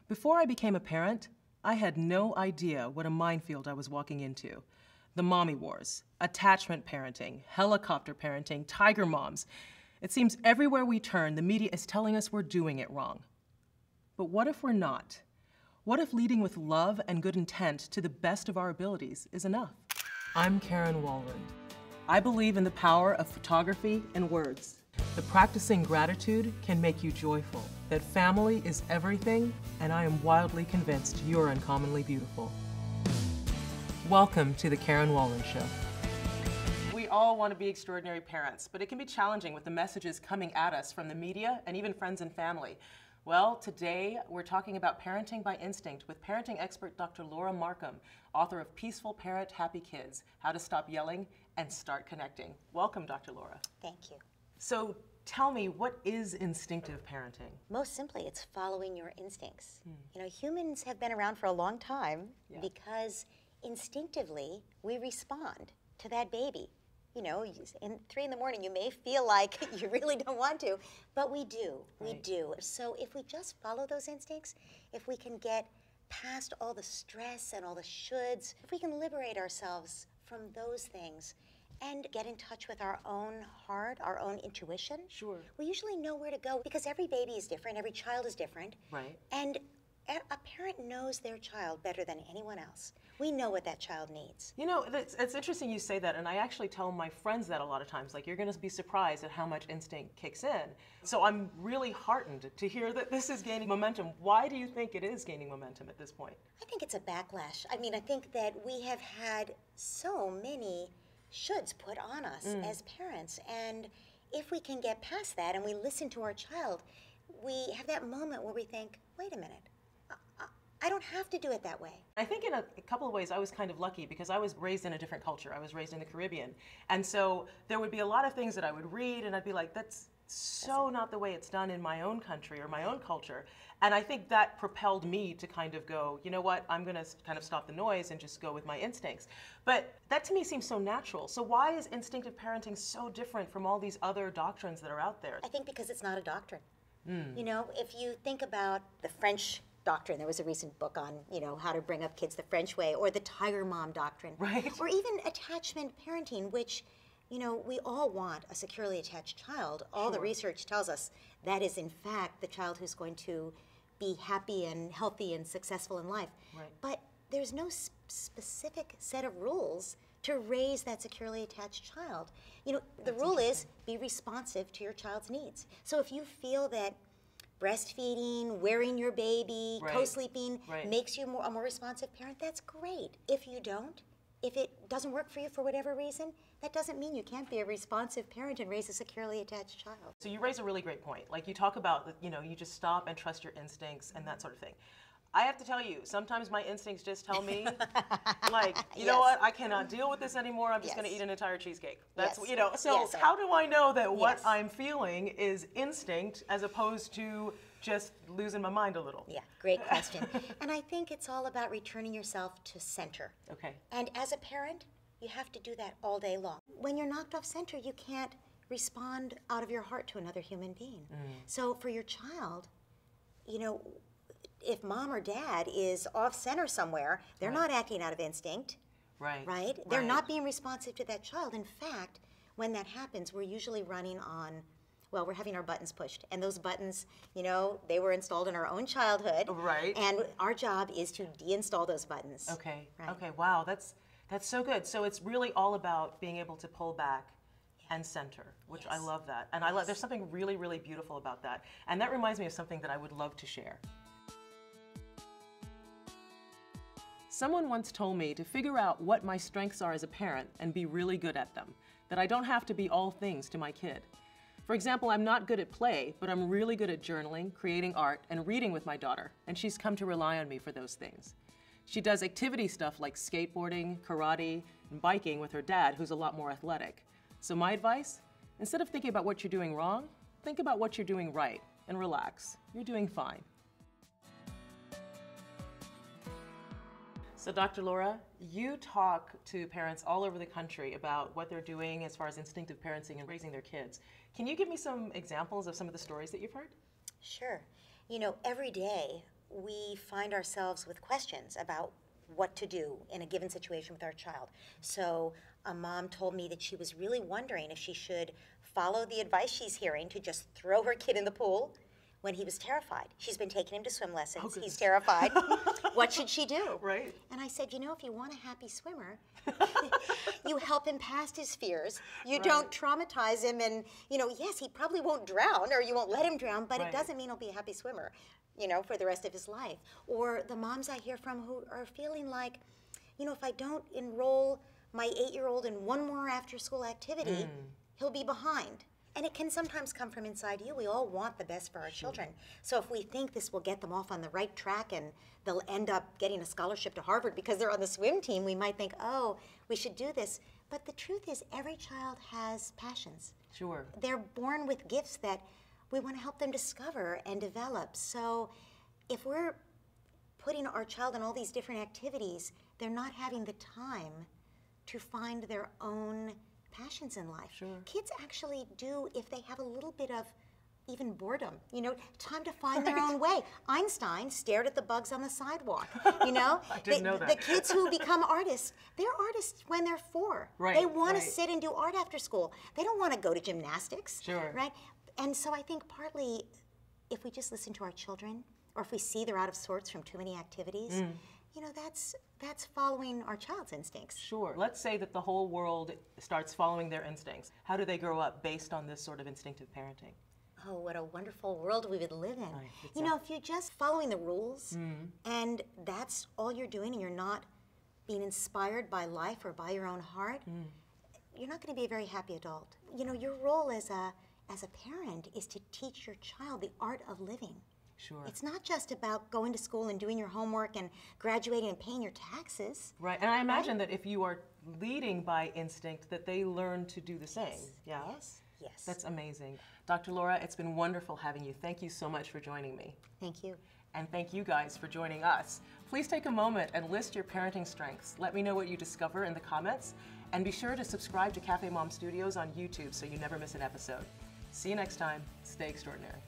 Before I became a parent, I had no idea what a minefield I was walking into. The mommy wars, attachment parenting, helicopter parenting, tiger moms. It seems everywhere we turn, the media is telling us we're doing it wrong. But what if we're not? What if leading with love and good intent to the best of our abilities is enough? I'm Karen Walrond. I believe in the power of photography and words. The practicing gratitude can make you joyful, that family is everything, and I am wildly convinced you're uncommonly beautiful. Welcome to the Karen Walrond Show. We all want to be extraordinary parents, but it can be challenging with the messages coming at us from the media and even friends and family. Well, today we're talking about parenting by instinct with parenting expert Dr. Laura Markham, author of Peaceful Parent, Happy Kids, How to Stop Yelling and Start Connecting. Welcome, Dr. Laura. Thank you. So tell me, what is instinctive parenting? Most simply, it's following your instincts. You know, humans have been around for a long time because instinctively we respond to that baby. You know, in 3 in the morning, you may feel like you really don't want to, but we do. We do. So if we just follow those instincts, if we can get past all the stress and all the shoulds, if we can liberate ourselves from those things and get in touch with our own heart, our own intuition, we usually know where to go because every baby is different, every child is different. Right. And a parent knows their child better than anyone else. We know what that child needs. You know, it's interesting you say that, and I actually tell my friends that a lot of times, like, you're going to be surprised at how much instinct kicks in. So I'm really heartened to hear that this is gaining momentum. Why do you think it is gaining momentum at this point? I think it's a backlash. I mean, I think that we have had so many shoulds put on us as parents, and if we can get past that and we listen to our child, we have that moment where we think, wait a minute, I don't have to do it that way. I think in a couple of ways I was kind of lucky because I was raised in a different culture. I was raised in the Caribbean. And so there would be a lot of things that I would read and I'd be like, that's so not the way it's done in my own country or my own culture. And I think that propelled me to kind of go, you know what, I'm going to kind of stop the noise and just go with my instincts. But that to me seems so natural. So why is instinctive parenting so different from all these other doctrines that are out there? I think because it's not a doctrine. You know, if you think about the French doctrine, there was a recent book on, you know, how to bring up kids the French way, or the tiger mom doctrine, or even attachment parenting, which, you know, we all want a securely attached child. All the research tells us that is in fact the child who's going to be happy and healthy and successful in life. But there's no specific set of rules to raise that securely attached child. You know, the rule is be responsive to your child's needs. So if you feel that breastfeeding, wearing your baby, co-sleeping makes you a more responsive parent, that's great. If you don't, if it doesn't work for you for whatever reason, that doesn't mean you can't be a responsive parent and raise a securely attached child. So you raise a really great point. Like, you talk about, you know, you just stop and trust your instincts and that sort of thing. I have to tell you, sometimes my instincts just tell me, like, you know what, I cannot deal with this anymore, I'm just going to eat an entire cheesecake. That's, you know, so how do I know that what I'm feeling is instinct as opposed to just losing my mind a little? Yeah, great question. And I think it's all about returning yourself to center. Okay. And as a parent, you have to do that all day long. When you're knocked off center, you can't respond out of your heart to another human being. So for your child, you know, if mom or dad is off center somewhere, they're not acting out of instinct. Right? They're not being responsive to that child. In fact, when that happens, we're usually running on, well, we're having our buttons pushed. And those buttons, you know, they were installed in our own childhood. And our job is to deinstall those buttons. Okay. Okay, wow, that's so good. So it's really all about being able to pull back and center, which I love that. And I love, there's something really, really beautiful about that. And that reminds me of something that I would love to share. Someone once told me to figure out what my strengths are as a parent and be really good at them, that I don't have to be all things to my kid. For example, I'm not good at play, but I'm really good at journaling, creating art, and reading with my daughter, and she's come to rely on me for those things. She does activity stuff like skateboarding, karate, and biking with her dad, who's a lot more athletic. So my advice, instead of thinking about what you're doing wrong, think about what you're doing right, and relax. You're doing fine. So Dr. Laura, you talk to parents all over the country about what they're doing as far as instinctive parenting and raising their kids. Can you give me some examples of some of the stories that you've heard? Sure. You know, every day we find ourselves with questions about what to do in a given situation with our child. So a mom told me that she was really wondering if she should follow the advice she's hearing to just throw her kid in the pool when he was terrified. She's been taking him to swim lessons. He's terrified. What should she do? Right. And I said, you know, if you want a happy swimmer, you help him past his fears. You don't traumatize him, and, you know, yes, he probably won't drown, or you won't let him drown, but it doesn't mean he'll be a happy swimmer, you know, for the rest of his life. Or the moms I hear from who are feeling like, you know, if I don't enroll my 8-year-old in one more after-school activity, he'll be behind. And it can sometimes come from inside you. We all want the best for our children. So if we think this will get them off on the right track and they'll end up getting a scholarship to Harvard because they're on the swim team, we might think, oh, we should do this. But the truth is, every child has passions. Sure. They're born with gifts that we want to help them discover and develop. So if we're putting our child in all these different activities, they're not having the time to find their own passions in life. Sure. Kids actually do if they have a little bit of even boredom, you know, time to find their own way. Einstein stared at the bugs on the sidewalk, you know? I didn't know that. The kids who become artists, they're artists when they're 4. Right, they want to sit and do art after school. They don't want to go to gymnastics. Sure. Right? And so I think partly if we just listen to our children, or if we see they're out of sorts from too many activities, you know, that's following our child's instincts. Sure. Let's say that the whole world starts following their instincts. How do they grow up based on this sort of instinctive parenting? Oh, what a wonderful world we would live in. Right, you know, if you're just following the rules and that's all you're doing and you're not being inspired by life or by your own heart, you're not going to be a very happy adult. You know, your role as a parent is to teach your child the art of living. Sure. It's not just about going to school and doing your homework and graduating and paying your taxes. Right, and I imagine that if you are leading by instinct, that they learn to do the same. Yeah? Yes, yes. That's amazing. Dr. Laura, it's been wonderful having you. Thank you so much for joining me. Thank you. And thank you guys for joining us. Please take a moment and list your parenting strengths. Let me know what you discover in the comments. And be sure to subscribe to CafeMom Studios on YouTube so you never miss an episode. See you next time. Stay extraordinary.